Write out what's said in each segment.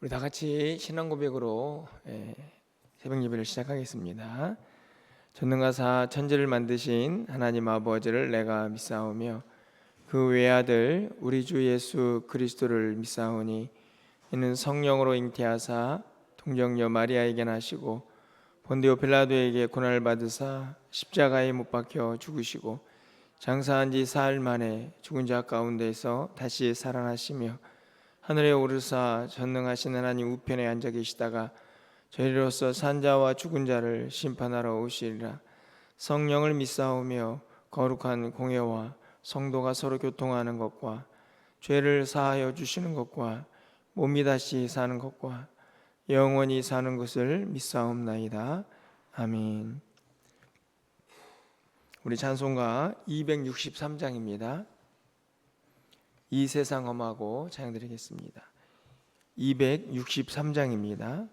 우리 다 같이 신앙 고백으로 새벽 예배를 시작하겠습니다. 전능하사 천지를 만드신 하나님 아버지를 내가 믿사오며 그 외아들 우리 주 예수 그리스도를 믿사오니 이는 성령으로 잉태하사 동정녀 마리아에게 나시고 본디오 빌라도에게 고난을 받으사 십자가에 못 박혀 죽으시고 장사한 지 사흘 만에 죽은 자 가운데서 다시 살아나시며 하늘에 오르사 전능하신 하나님 우편에 앉아 계시다가 저희로서 산자와 죽은 자를 심판하러 오시리라. 성령을 믿사오며 거룩한 공예와 성도가 서로 교통하는 것과 죄를 사하여 주시는 것과 몸이 다시 사는 것과 영원히 사는 것을 믿사옵나이다. 아멘. 우리 찬송가 263장입니다. 이 세상 험하고 찬양드리겠습니다. 263장입니다.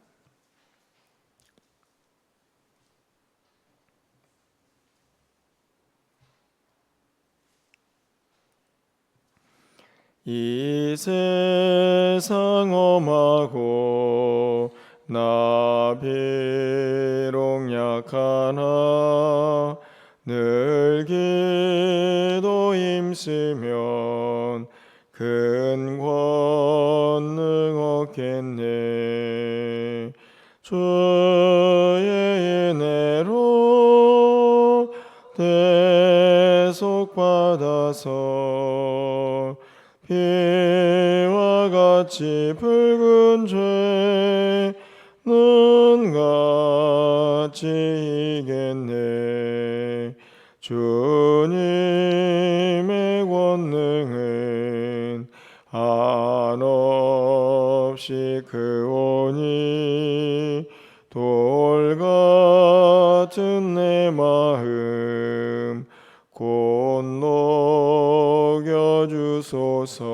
이 세상 험하고 나 비록 약하나 늘 기도 힘쓰면 큰 권능 얻겠네. 주의 은혜로 대속받아서 피와 같이 붉은 죄는 같이 이겠네. 주님의 권능은 한없이 크오니 돌 같은 내 마음 곧 녹여주소서.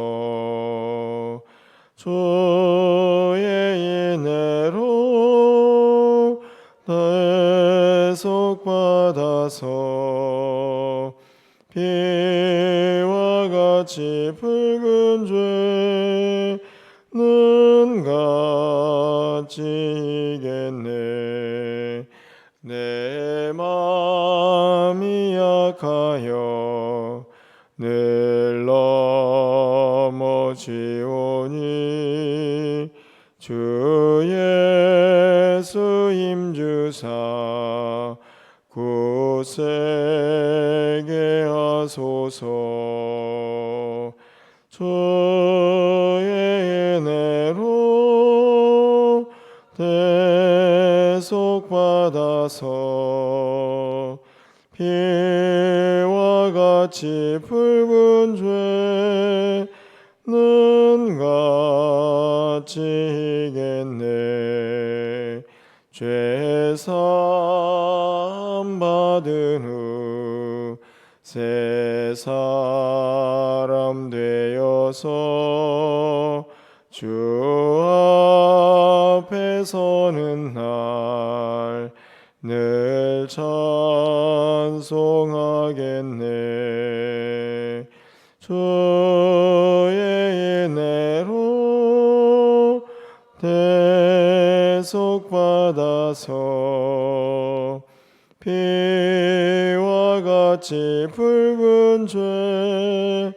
주의 은혜로 대속받아서 피와 같이 붉은 죄는 같이 이겠네. 내 마음이 약하여 늘 넘어지오니 주 예수 힘주사 굳세게 하소서. 주의 은혜로 대속받아서 피와 같이 붉은 죄는 같이 이겠네. 죄사함 받은 후 새 사람 되어서 주 앞에 서는 날 늘 찬송하겠네. 주의 은혜로 대속받아서 피와 같이 붉은 죄는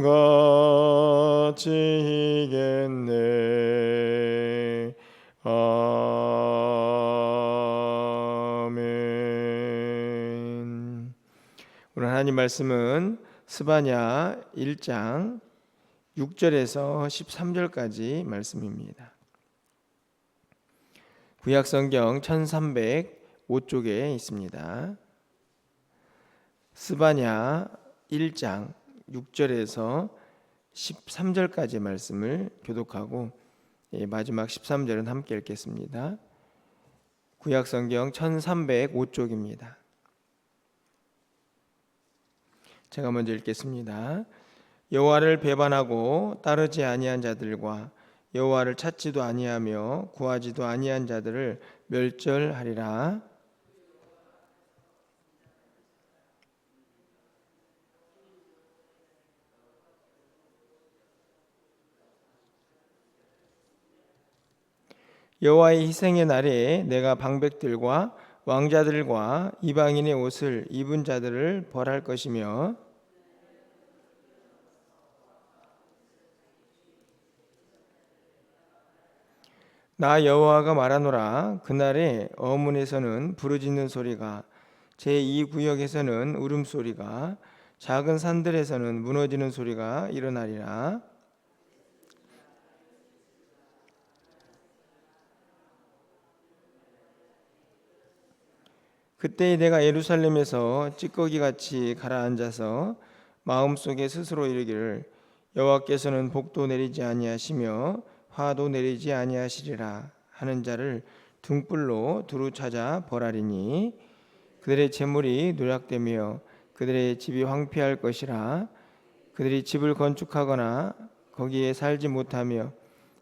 같이 이겠네. 아멘. 오늘 하나님 말씀은 스바냐 1장 6절에서 13절까지 말씀입니다. 구약성경 1305쪽에 있습니다. 스바냐 1장 6절에서 13절까지 말씀을 교독하고 마지막 13절은 함께 읽겠습니다. 구약성경 1305쪽입니다. 제가 먼저 읽겠습니다. 여호와를 배반하고 따르지 아니한 자들과 여호와를 찾지도 아니하며 구하지도 아니한 자들을 멸절하리라. 여호와의 희생의 날에 내가 방백들과 왕자들과 이방인의 옷을 입은 자들을 벌할 것이며 나 여호와가 말하노라. 그날에 어문에서는 부르짖는 소리가, 제2구역에서는 울음소리가, 작은 산들에서는 무너지는 소리가 일어나리라. 그때 내가 예루살렘에서 찌꺼기같이 가라앉아서 마음속에 스스로 이르기를, 여호와께서는 복도 내리지 아니하시며 화도 내리지 아니하시리라 하는 자를 등불로 두루 찾아 벌하리니 그들의 재물이 누락되며 그들의 집이 황폐할 것이라. 그들이 집을 건축하거나 거기에 살지 못하며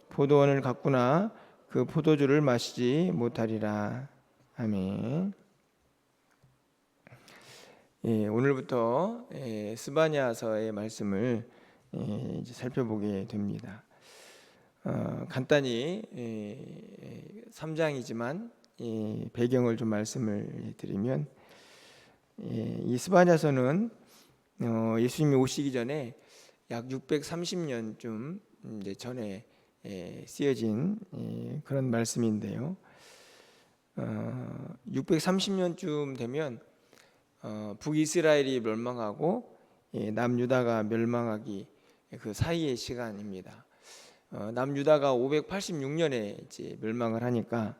포도원을 가꾸나 그 포도주를 마시지 못하리라. 아멘. 오늘부터 스바냐서의 말씀을 이제 살펴보게 됩니다. 간단히 3장이지만 배경을 좀 말씀을 드리면, 이 스바냐서는 예수님이 오시기 전에 약 630년쯤 전에 쓰여진 그런 말씀인데요. 630년쯤 되면 북이스라엘이 멸망하고 남유다가 멸망하기 그 사이의 시간입니다. 남유다가 586년에 이제 멸망을 하니까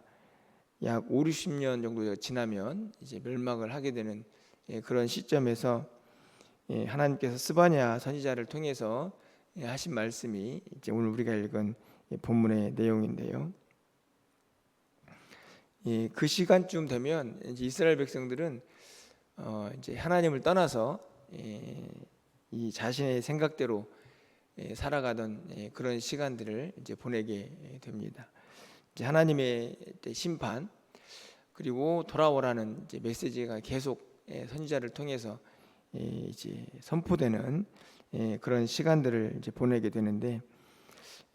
약 5, 60년 정도 지나면 이제 멸망을 하게 되는 그런 시점에서 하나님께서 스바냐 선지자를 통해서 하신 말씀이 이제 오늘 우리가 읽은 본문의 내용인데요. 그 시간쯤 되면 이제 이스라엘 백성들은 이제 하나님을 떠나서 이 자신의 생각대로 살아가던 그런 시간들을 이제 보내게 됩니다. 이제 하나님의 심판 그리고 돌아오라는 이제 메시지가 계속 선지자를 통해서 이제 선포되는 그런 시간들을 이제 보내게 되는데,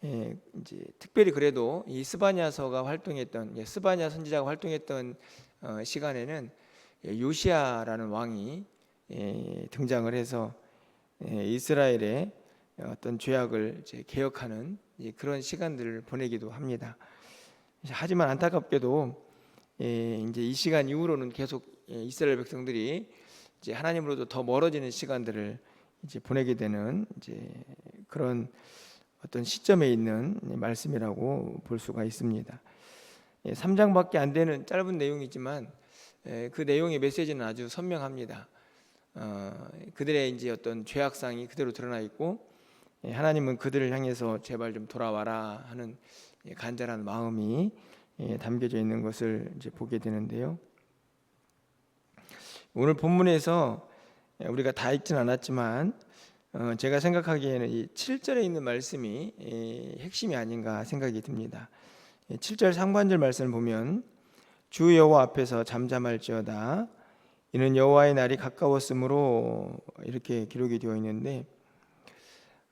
이제 특별히 그래도 이 스바냐서가 활동했던 스바냐 선지자가 활동했던 시간에는 요시야라는 왕이 등장을 해서 이스라엘의 어떤 죄악을 이제 개혁하는 그런 시간들을 보내기도 합니다. 하지만 안타깝게도 이제 이 시간 이후로는 계속 이스라엘 백성들이 이제 하나님으로부터 더 멀어지는 시간들을 이제 보내게 되는 이제 그런 어떤 시점에 있는 말씀이라고 볼 수가 있습니다. 3장밖에 안 되는 짧은 내용이지만 그 내용의 메시지는 아주 선명합니다. 그들의 이제 어떤 죄악상이 그대로 드러나 있고, 하나님은 그들을 향해서 제발 좀 돌아와라 하는 간절한 마음이 담겨져 있는 것을 이제 보게 되는데요. 오늘 본문에서 우리가 다 읽진 않았지만 제가 생각하기에는 이 7절에 있는 말씀이 핵심이 아닌가 생각이 듭니다. 7절 상반절 말씀을 보면 주 여호와 앞에서 잠잠할지어다 이는 여호와의 날이 가까웠으므로 이렇게 기록이 되어 있는데,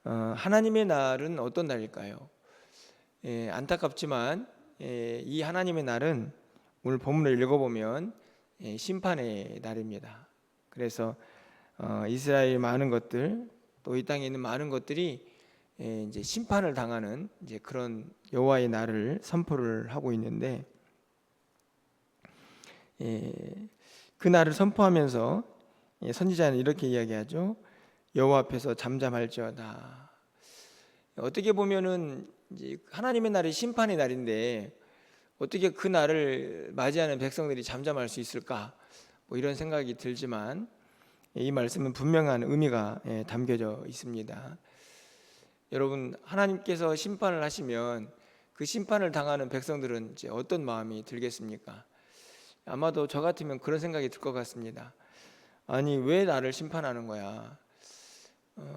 하나님의 날은 어떤 날일까요? 안타깝지만 이 하나님의 날은 오늘 본문을 읽어보면 심판의 날입니다. 그래서 이스라엘 많은 것들 또 이 땅에 있는 많은 것들이 이제 심판을 당하는 이제 그런 여호와의 날을 선포를 하고 있는데, 그 날을 선포하면서 선지자는 이렇게 이야기하죠. 여호와 앞에서 잠잠할지어다. 어떻게 보면은 이제 하나님의 날이 심판의 날인데 어떻게 그 날을 맞이하는 백성들이 잠잠할 수 있을까? 뭐 이런 생각이 들지만 이 말씀은 분명한 의미가 담겨져 있습니다. 여러분, 하나님께서 심판을 하시면 그 심판을 당하는 백성들은 이제 어떤 마음이 들겠습니까? 아마도 저 같으면 그런 생각이 들 것 같습니다. 아니, 왜 나를 심판하는 거야?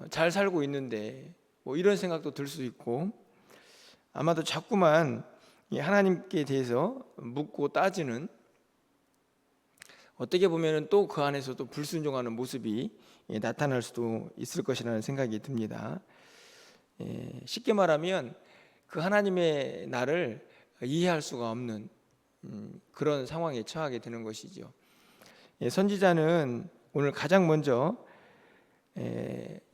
잘 살고 있는데, 뭐 이런 생각도 들 수 있고, 아마도 자꾸만 하나님께 대해서 묻고 따지는, 어떻게 보면 또 그 안에서도 불순종하는 모습이 나타날 수도 있을 것이라는 생각이 듭니다. 쉽게 말하면 그 하나님의 날을 이해할 수가 없는 그런 상황에 처하게 되는 것이죠. 선지자는 오늘 가장 먼저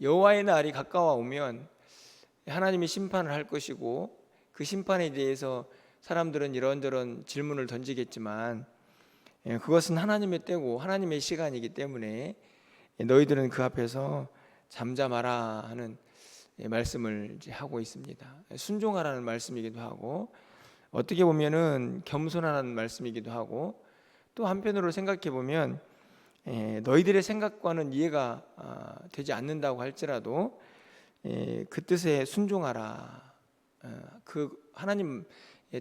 여호와의 날이 가까워오면 하나님이 심판을 할 것이고, 그 심판에 대해서 사람들은 이런저런 질문을 던지겠지만 그것은 하나님의 때고 하나님의 시간이기 때문에 너희들은 그 앞에서 잠잠하라 하는 말씀을 이제 하고 있습니다. 순종하라는 말씀이기도 하고, 어떻게 보면은 겸손하라는 말씀이기도 하고, 또 한편으로 생각해 보면 너희들의 생각과는 이해가 되지 않는다고 할지라도 그 뜻에 순종하라, 그 하나님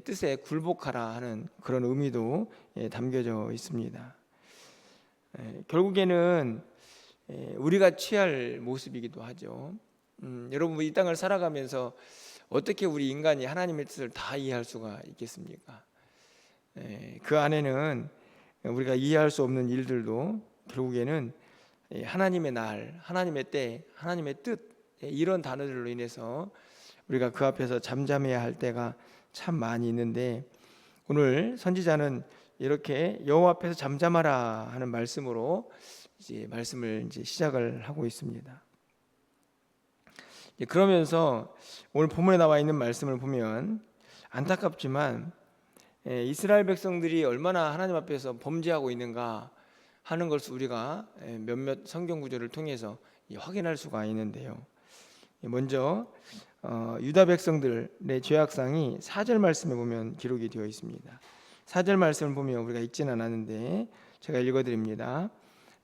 뜻에 굴복하라 하는 그런 의미도 담겨져 있습니다. 결국에는 우리가 취할 모습이기도 하죠. 여러분, 이 땅을 살아가면서 어떻게 우리 인간이 하나님의 뜻을 다 이해할 수가 있겠습니까? 그 안에는 우리가 이해할 수 없는 일들도 결국에는 하나님의 날, 하나님의 때, 하나님의 뜻, 이런 단어들로 인해서 우리가 그 앞에서 잠잠해야 할 때가 참 많이 있는데, 오늘 선지자는 이렇게 여호와 앞에서 잠잠하라 하는 말씀으로 이제 말씀을 이제 시작을 하고 있습니다. 그러면서 오늘 본문에 나와 있는 말씀을 보면 안타깝지만 이스라엘 백성들이 얼마나 하나님 앞에서 범죄하고 있는가 하는 것을 우리가 몇몇 성경 구절을 통해서 확인할 수가 있는데요. 먼저 유다 백성들의 죄악상이 4절 말씀에 보면 기록이 되어 있습니다. 4절 말씀을 보면 우리가 읽지는 않았는데 제가 읽어드립니다.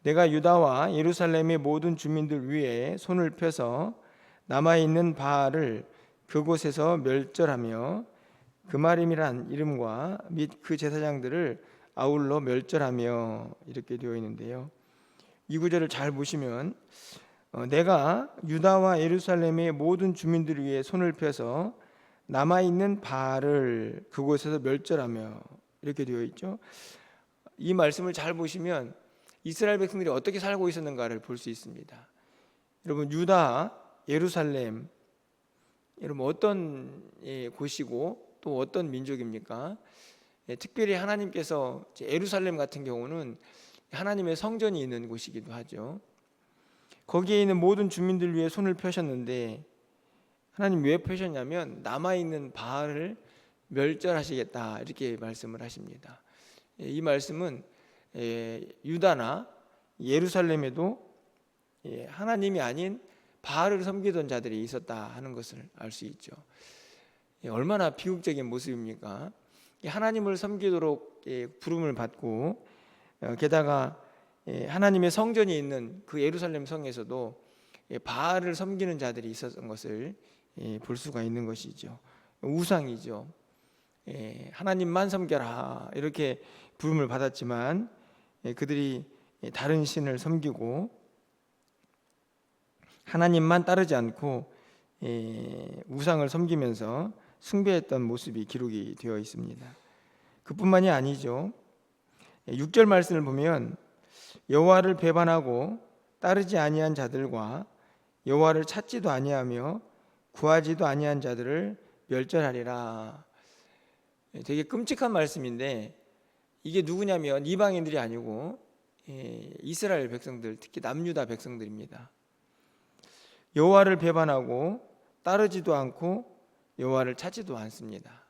내가 유다와 예루살렘의 모든 주민들 위에 손을 펴서 남아있는 바알을 그곳에서 멸절하며 그마림이란 이름과 및 그 제사장들을 아울러 멸절하며, 이렇게 되어 있는데요. 이 구절을 잘 보시면 내가 유다와 예루살렘의 모든 주민들을 위해 손을 펴서 남아있는 바알을 그곳에서 멸절하며, 이렇게 되어 있죠. 이 말씀을 잘 보시면 이스라엘 백성들이 어떻게 살고 있었는가를 볼 수 있습니다. 여러분, 유다, 예루살렘, 여러분 어떤 곳이고 또 어떤 민족입니까? 특별히 하나님께서 예루살렘 같은 경우는 하나님의 성전이 있는 곳이기도 하죠. 거기에 있는 모든 주민들 위해 손을 펴셨는데, 하나님 왜 펴셨냐면 남아있는 바알을 멸절하시겠다, 이렇게 말씀을 하십니다. 이 말씀은 유다나 예루살렘에도 하나님이 아닌 바알을 섬기던 자들이 있었다 하는 것을 알 수 있죠. 얼마나 비극적인 모습입니까? 하나님을 섬기도록 부름을 받고, 게다가 하나님의 성전이 있는 그 예루살렘 성에서도 바알을 섬기는 자들이 있었던 것을 볼 수가 있는 것이죠. 우상이죠. 하나님만 섬겨라, 이렇게 부름을 받았지만 그들이 다른 신을 섬기고 하나님만 따르지 않고 우상을 섬기면서 숭배했던 모습이 기록이 되어 있습니다. 그뿐만이 아니죠. 6절 말씀을 보면 여호와를 배반하고 따르지 아니한 자들과 여호와를 찾지도 아니하며 구하지도 아니한 자들을 멸절하리라. 되게 끔찍한 말씀인데, 이게 누구냐면 이방인들이 아니고 이스라엘 백성들, 특히 남유다 백성들입니다. 여호와를 배반하고 따르지도 않고 여호와를 찾지도 않습니다.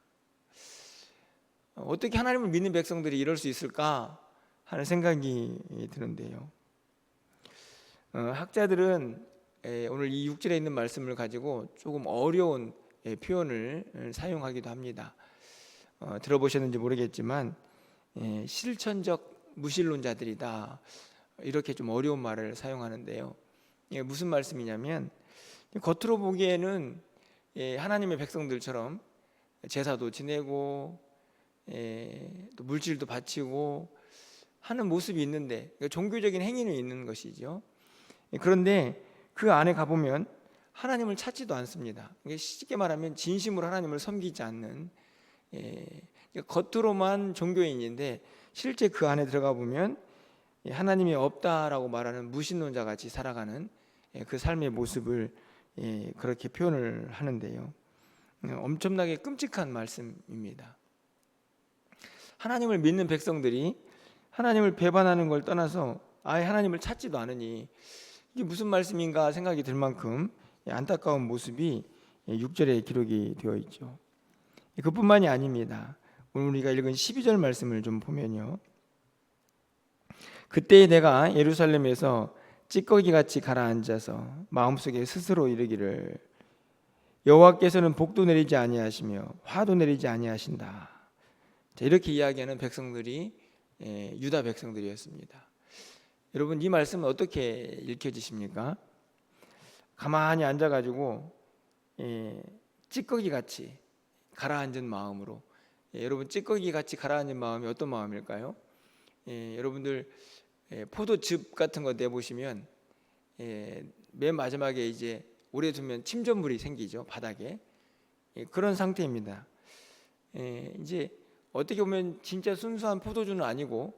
어떻게 하나님을 믿는 백성들이 이럴 수 있을까 하는 생각이 드는데요. 학자들은 오늘 이 6절에 있는 말씀을 가지고 조금 어려운 표현을 사용하기도 합니다. 들어보셨는지 모르겠지만 실천적 무신론자들이다, 이렇게 좀 어려운 말을 사용하는데요. 무슨 말씀이냐면, 겉으로 보기에는 하나님의 백성들처럼 제사도 지내고 또 물질도 바치고 하는 모습이 있는데, 그러니까 종교적인 행위는 있는 것이죠. 그런데 그 안에 가보면 하나님을 찾지도 않습니다. 쉽게 말하면 진심으로 하나님을 섬기지 않는, 겉으로만 종교인인데 실제 그 안에 들어가 보면 하나님이 없다라고 말하는 무신론자 같이 살아가는 그 삶의 모습을 그렇게 표현을 하는데요. 엄청나게 끔찍한 말씀입니다. 하나님을 믿는 백성들이 하나님을 배반하는 걸 떠나서 아예 하나님을 찾지도 않으니 이게 무슨 말씀인가 생각이 들 만큼 안타까운 모습이 6절에 기록이 되어 있죠. 그뿐만이 아닙니다. 오늘 우리가 읽은 12절 말씀을 좀 보면요, 그때 내가 예루살렘에서 찌꺼기같이 가라앉아서 마음속에 스스로 이르기를 여호와께서는 복도 내리지 아니하시며 화도 내리지 아니하신다. 자, 이렇게 이야기하는 백성들이 유다 백성들이었습니다. 여러분, 이 말씀은 어떻게 읽혀지십니까? 가만히 앉아가지고 찌꺼기같이 가라앉은 마음으로, 여러분, 찌꺼기같이 가라앉은 마음이 어떤 마음일까요? 여러분들 포도즙 같은 거 내보시면 맨 마지막에 이제 오래 두면 침전물이 생기죠, 바닥에. 그런 상태입니다. 이제 어떻게 보면 진짜 순수한 포도주는 아니고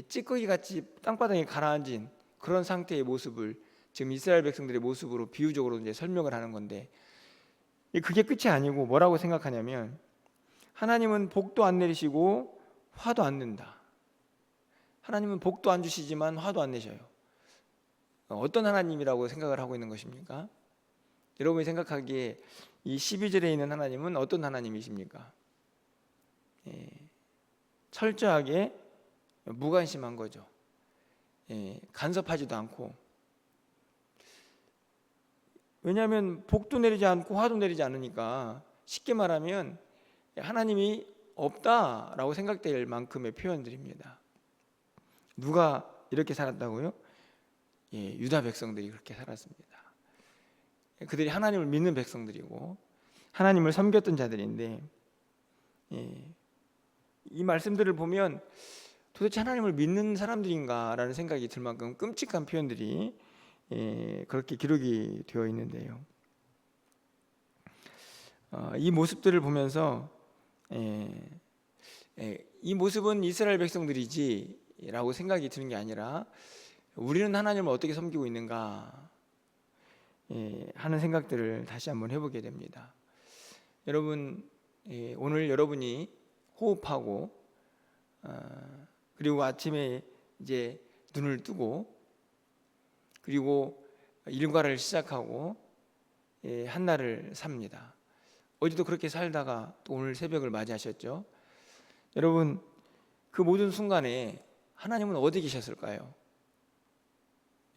찌꺼기같이 땅바닥에 가라앉은 그런 상태의 모습을 지금 이스라엘 백성들의 모습으로 비유적으로 이제 설명을 하는 건데, 그게 끝이 아니고 뭐라고 생각하냐면 하나님은 복도 안 내리시고 화도 안 낸다. 하나님은 복도 안 주시지만 화도 안 내셔요. 어떤 하나님이라고 생각을 하고 있는 것입니까? 여러분이 생각하기에 이 12절에 있는 하나님은 어떤 하나님이십니까? 철저하게 무관심한 거죠. 간섭하지도 않고. 왜냐하면 복도 내리지 않고 화도 내리지 않으니까 쉽게 말하면 하나님이 없다라고 생각될 만큼의 표현들입니다. 누가 이렇게 살았다고요? 유다 백성들이 그렇게 살았습니다. 그들이 하나님을 믿는 백성들이고 하나님을 섬겼던 자들인데, 이 말씀들을 보면 도대체 하나님을 믿는 사람들인가라는 생각이 들 만큼 끔찍한 표현들이 그렇게 기록이 되어 있는데요. 이 모습들을 보면서 이 모습은 이스라엘 백성들이지라고 생각이 드는 게 아니라 우리는 하나님을 어떻게 섬기고 있는가 하는 생각들을 다시 한번 해보게 됩니다. 여러분, 오늘 여러분이 호흡하고 그리고 아침에 이제 눈을 뜨고 그리고 일과를 시작하고 한 날을 삽니다. 어제도 그렇게 살다가 또 오늘 새벽을 맞이하셨죠. 여러분, 그 모든 순간에 하나님은 어디 계셨을까요?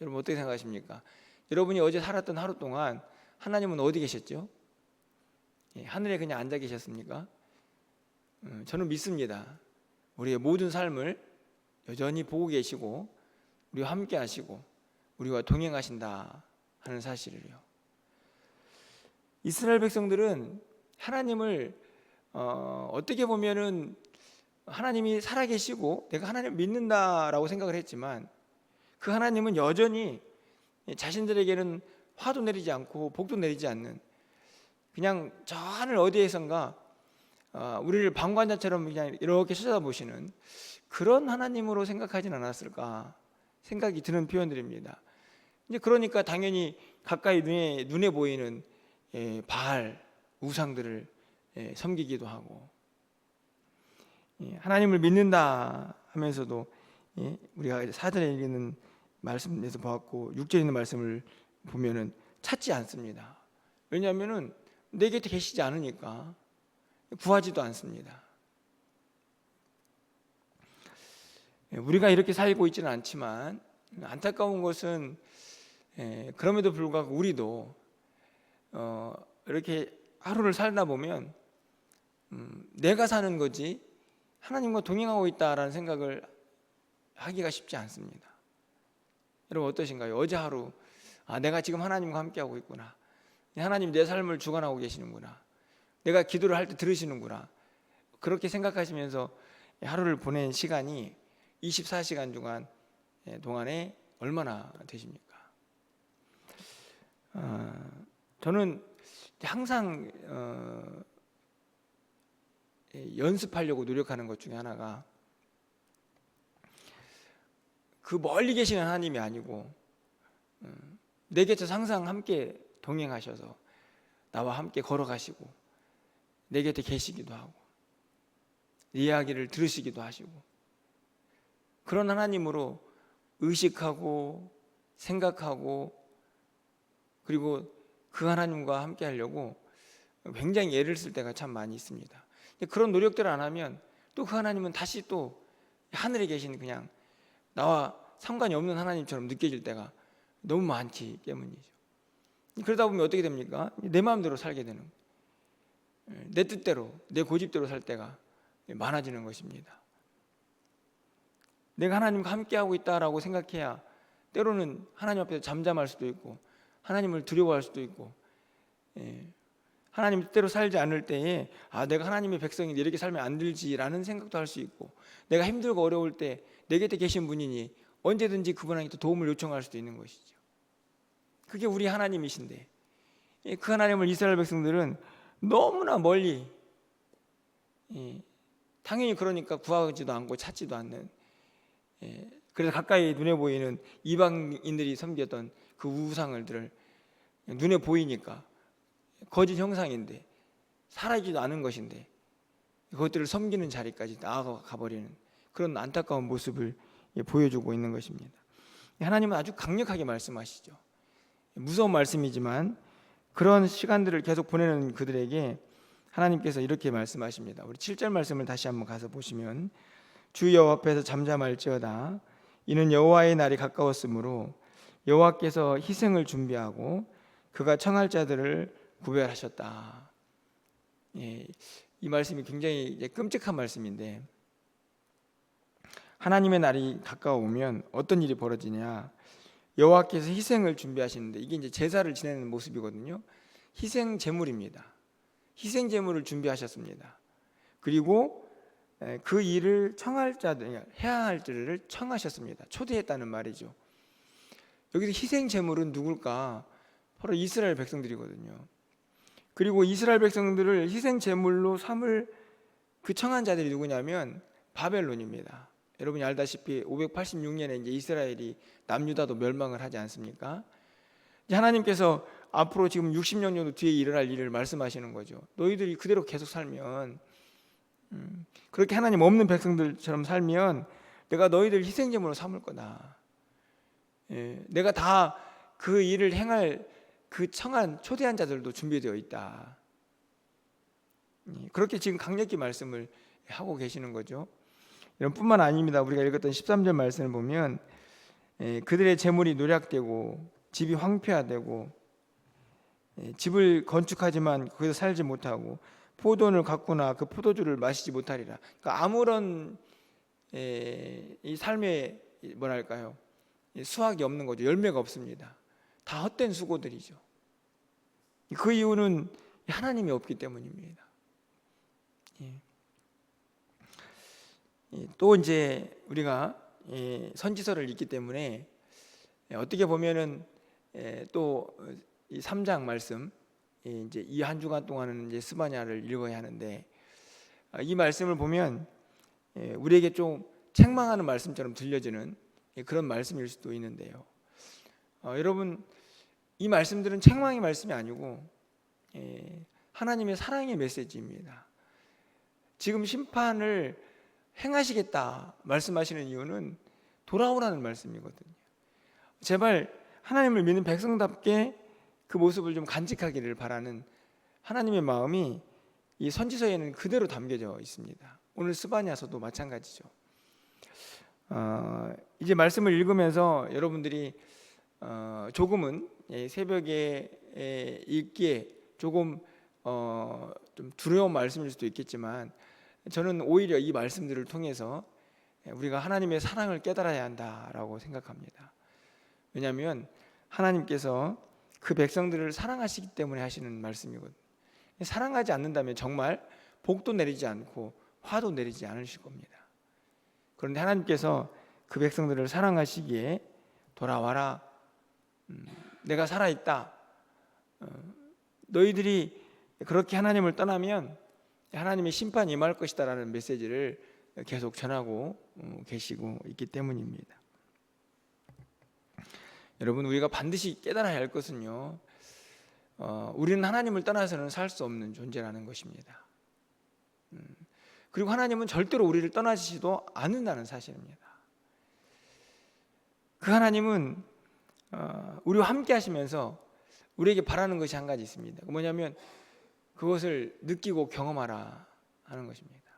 여러분 어떻게 생각하십니까? 여러분이 어제 살았던 하루 동안 하나님은 어디 계셨죠? 하늘에 그냥 앉아 계셨습니까? 저는 믿습니다. 우리의 모든 삶을 여전히 보고 계시고 우리와 함께 하시고 우리와 동행하신다 하는 사실을요. 이스라엘 백성들은 하나님을 어떻게 보면은 하나님이 살아계시고 내가 하나님을 믿는다라고 생각을 했지만 그 하나님은 여전히 자신들에게는 화도 내리지 않고 복도 내리지 않는, 그냥 저 하늘 어디에선가 우리를 방관자처럼 그냥 이렇게 쳐다보시는 그런 하나님으로 생각하진 않았을까 생각이 드는 표현들입니다. 이제 그러니까 당연히 가까이 눈에 보이는 바알 우상들을 섬기기도 하고, 하나님을 믿는다 하면서도 우리가 4절에 읽는 말씀에서 보았고 6절에 있는 말씀을 보면은 찾지 않습니다. 왜냐하면은 내 곁에 계시지 않으니까 구하지도 않습니다. 우리가 이렇게 살고 있지는 않지만 안타까운 것은 그럼에도 불구하고 우리도 이렇게 하루를 살다 보면 내가 사는 거지 하나님과 동행하고 있다라는 생각을 하기가 쉽지 않습니다. 여러분 어떠신가요? 어제 하루 내가 지금 하나님과 함께하고 있구나, 하나님 내 삶을 주관하고 계시는구나, 내가 기도를 할 때 들으시는구나, 그렇게 생각하시면서 하루를 보낸 시간이 24시간 동안에 얼마나 되십니까? 저는 항상 연습하려고 노력하는 것 중에 하나가 그 멀리 계시는 하나님이 아니고 내 곁에서 항상 함께 동행하셔서 나와 함께 걸어가시고 내 곁에 계시기도 하고, 이야기를 들으시기도 하시고, 그런 하나님으로 의식하고 생각하고, 그리고 그 하나님과 함께 하려고 굉장히 애를 쓸 때가 참 많이 있습니다. 그런 노력들을 안 하면 또 그 하나님은 다시 또 하늘에 계신 그냥 나와 상관이 없는 하나님처럼 느껴질 때가 너무 많기 때문이죠. 그러다 보면 어떻게 됩니까? 내 마음대로 살게 되는, 내 뜻대로, 내 고집대로 살 때가 많아지는 것입니다. 내가 하나님과 함께하고 있다라고 생각해야 때로는 하나님 앞에서 잠잠할 수도 있고, 하나님을 두려워할 수도 있고, 하나님 뜻대로 살지 않을 때에 내가 하나님의 백성인데 이렇게 살면 안 되지라는 생각도 할 수 있고, 내가 힘들고 어려울 때 내 곁에 계신 분이니 언제든지 그분한테 도움을 요청할 수도 있는 것이죠. 그게 우리 하나님이신데, 그 하나님을 이스라엘 백성들은 너무나 멀리, 당연히 그러니까 구하지도 않고 찾지도 않는, 그래서 가까이 눈에 보이는 이방인들이 섬겼던 그 우상들을 눈에 보이니까 거짓 형상인데 살아있지도 않은 것인데 그것들을 섬기는 자리까지 나아가 버리는 그런 안타까운 모습을 보여주고 있는 것입니다. 하나님은 아주 강력하게 말씀하시죠. 무서운 말씀이지만 그런 시간들을 계속 보내는 그들에게 하나님께서 이렇게 말씀하십니다. 우리 7절 말씀을 다시 한번 가서 보시면, 주 여호와 앞에서 잠잠할지어다. 이는 여호와의 날이 가까웠으므로 여호와께서 희생을 준비하고 그가 청할 자들을 구별하셨다. 이 말씀이 굉장히 끔찍한 말씀인데, 하나님의 날이 가까워오면 어떤 일이 벌어지냐? 여호와께서 희생을 준비하시는데, 이게 이제 제사를 지내는 모습이거든요. 희생 제물입니다. 희생 제물을 준비하셨습니다. 그리고 그 일을 청할 자들, 해야 할 자들을 청하셨습니다. 초대했다는 말이죠. 여기서 희생 제물은 누굴까? 바로 이스라엘 백성들이거든요. 그리고 이스라엘 백성들을 희생 제물로 삼을 그 청한 자들이 누구냐면 바벨론입니다. 여러분이 알다시피 586년에 이제 이스라엘이 남유다도 멸망을 하지 않습니까? 이제 하나님께서 앞으로 지금 60년 정도 뒤에 일어날 일을 말씀하시는 거죠. 너희들이 그대로 계속 살면, 그렇게 하나님 없는 백성들처럼 살면 내가 너희들 희생제물로 삼을 거다. 내가 다 그 일을 행할 그 청한 초대한 자들도 준비되어 있다. 그렇게 지금 강력히 말씀을 하고 계시는 거죠. 이런 뿐만 아닙니다. 우리가 읽었던 13절 말씀을 보면 그들의 재물이 노략되고 집이 황폐화되고 집을 건축하지만 거기서 살지 못하고 포도원을 가꾸나 그 포도주를 마시지 못하리라. 그러니까 아무런 이 삶의 뭐랄까요, 수확이 없는 거죠. 열매가 없습니다. 다 헛된 수고들이죠. 그 이유는 하나님이 없기 때문입니다. 또 이제 우리가 선지서를 읽기 때문에 어떻게 보면은 또 이 3장 말씀, 이제 이 한 주간 동안은 이제 스바냐를 읽어야 하는데, 이 말씀을 보면 우리에게 좀 책망하는 말씀처럼 들려지는 그런 말씀일 수도 있는데요. 여러분, 이 말씀들은 책망의 말씀이 아니고 하나님의 사랑의 메시지입니다. 지금 심판을 행하시겠다 말씀하시는 이유는 돌아오라는 말씀이거든요. 제발 하나님을 믿는 백성답게 그 모습을 좀 간직하기를 바라는 하나님의 마음이 이 선지서에는 그대로 담겨져 있습니다. 오늘 스바냐서도 마찬가지죠. 이제 말씀을 읽으면서 여러분들이 조금은 새벽에 읽기에 조금 좀 두려운 말씀일 수도 있겠지만, 저는 오히려 이 말씀들을 통해서 우리가 하나님의 사랑을 깨달아야 한다라고 생각합니다. 왜냐하면 하나님께서 그 백성들을 사랑하시기 때문에 하시는 말씀이거든요. 사랑하지 않는다면 정말 복도 내리지 않고 화도 내리지 않으실 겁니다. 그런데 하나님께서 그 백성들을 사랑하시기에 돌아와라, 내가 살아있다, 너희들이 그렇게 하나님을 떠나면 하나님의 심판이 임할 것이다 라는 메시지를 계속 전하고 계시고 있기 때문입니다. 여러분, 우리가 반드시 깨달아야 할 것은요, 우리는 하나님을 떠나서는 살 수 없는 존재라는 것입니다. 그리고 하나님은 절대로 우리를 떠나시지도 않는다는 사실입니다. 그 하나님은 우리와 함께 하시면서 우리에게 바라는 것이 한 가지 있습니다. 뭐냐면 그것을 느끼고 경험하라 하는 것입니다.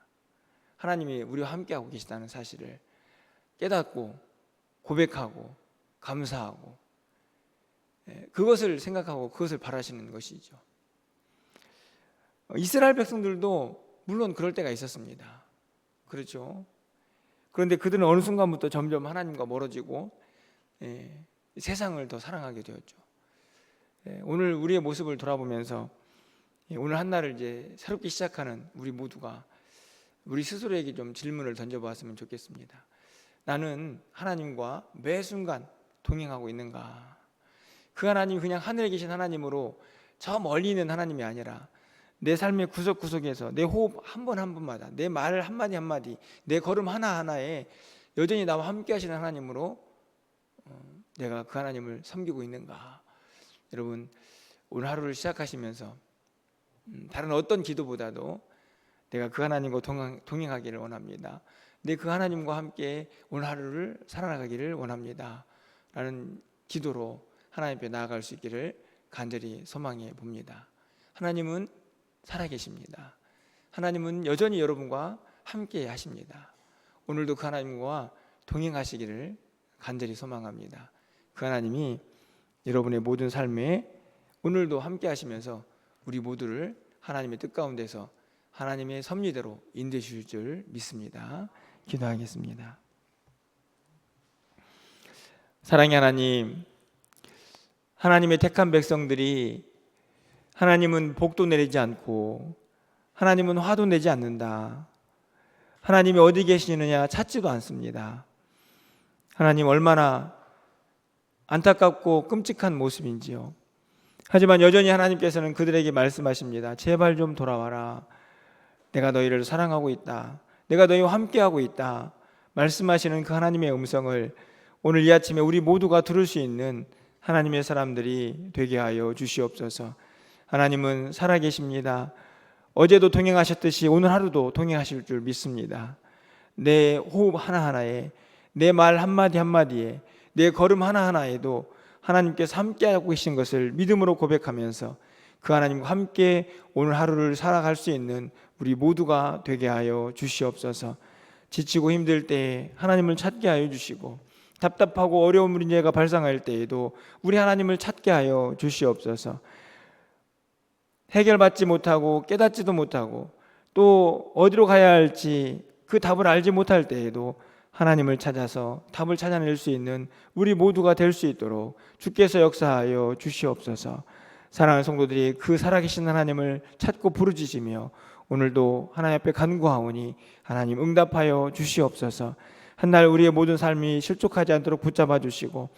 하나님이 우리와 함께하고 계시다는 사실을 깨닫고 고백하고 감사하고 그것을 생각하고 그것을 바라시는 것이죠. 이스라엘 백성들도 물론 그럴 때가 있었습니다. 그렇죠. 그런데 그들은 어느 순간부터 점점 하나님과 멀어지고 세상을 더 사랑하게 되었죠. 오늘 우리의 모습을 돌아보면서 오늘 한 날을 이제 새롭게 시작하는 우리 모두가 우리 스스로에게 좀 질문을 던져보았으면 좋겠습니다. 나는 하나님과 매 순간 동행하고 있는가? 그 하나님이 그냥 하늘에 계신 하나님으로 저 멀리 있는 하나님이 아니라 내 삶의 구석구석에서 내 호흡 한 번 한 번마다 내 말 한마디 한마디 내 걸음 하나하나에 여전히 나와 함께 하시는 하나님으로 내가 그 하나님을 섬기고 있는가? 여러분 오늘 하루를 시작하시면서 다른 어떤 기도보다도 내가 그 하나님과 동행하기를 원합니다. 내 그 하나님과 함께 오늘 하루를 살아가기를 원합니다 라는 기도로 하나님 앞에 나아갈 수 있기를 간절히 소망해 봅니다. 하나님은 살아계십니다. 하나님은 여전히 여러분과 함께 하십니다. 오늘도 그 하나님과 동행하시기를 간절히 소망합니다. 그 하나님이 여러분의 모든 삶에 오늘도 함께 하시면서 우리 모두를 하나님의 뜻 가운데서 하나님의 섭리대로 인도해 주실 줄 믿습니다. 기도하겠습니다. 사랑의 하나님, 하나님의 택한 백성들이 하나님은 복도 내리지 않고 하나님은 화도 내지 않는다, 하나님이 어디 계시느냐 찾지도 않습니다. 하나님 얼마나 안타깝고 끔찍한 모습인지요. 하지만 여전히 하나님께서는 그들에게 말씀하십니다. 제발 좀 돌아와라. 내가 너희를 사랑하고 있다. 내가 너희와 함께하고 있다. 말씀하시는 그 하나님의 음성을 오늘 이 아침에 우리 모두가 들을 수 있는 하나님의 사람들이 되게 하여 주시옵소서. 하나님은 살아계십니다. 어제도 동행하셨듯이 오늘 하루도 동행하실 줄 믿습니다. 내 호흡 하나하나에, 내 말 한마디 한마디에, 내 걸음 하나하나에도 하나님께서 함께하고 계신 것을 믿음으로 고백하면서 그 하나님과 함께 오늘 하루를 살아갈 수 있는 우리 모두가 되게 하여 주시옵소서. 지치고 힘들 때에 하나님을 찾게 하여 주시고 답답하고 어려운 문제가 발생할 때에도 우리 하나님을 찾게 하여 주시옵소서. 해결받지 못하고 깨닫지도 못하고 또 어디로 가야 할지 그 답을 알지 못할 때에도 하나님을 찾아서 답을 찾아낼 수 있는 우리 모두가 될 수 있도록 주께서 역사하여 주시옵소서. 사랑하는 성도들이 그 살아계신 하나님을 찾고 부르짖으며 오늘도 하나님 앞에 간구하오니 하나님 응답하여 주시옵소서. 한날 우리의 모든 삶이 실족하지 않도록 붙잡아 주시고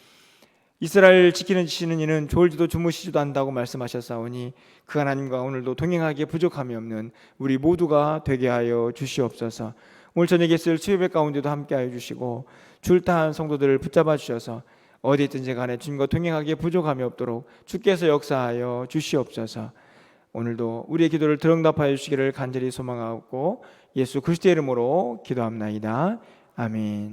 이스라엘 지키는 이는 졸지도 주무시지도 않는다고 말씀하셨사오니 그 하나님과 오늘도 동행하기에 부족함이 없는 우리 모두가 되게 하여 주시옵소서. 오늘 저녁에 쓸 수요예배 가운데도 함께하여 주시고 줄타한 성도들을 붙잡아 주셔서 어디 있든지 간에 주님과 동행하기에 부족함이 없도록 주께서 역사하여 주시옵소서. 오늘도 우리의 기도를 들응답하여 주시기를 간절히 소망하고 예수 그리스도의 이름으로 기도합나이다. 아멘.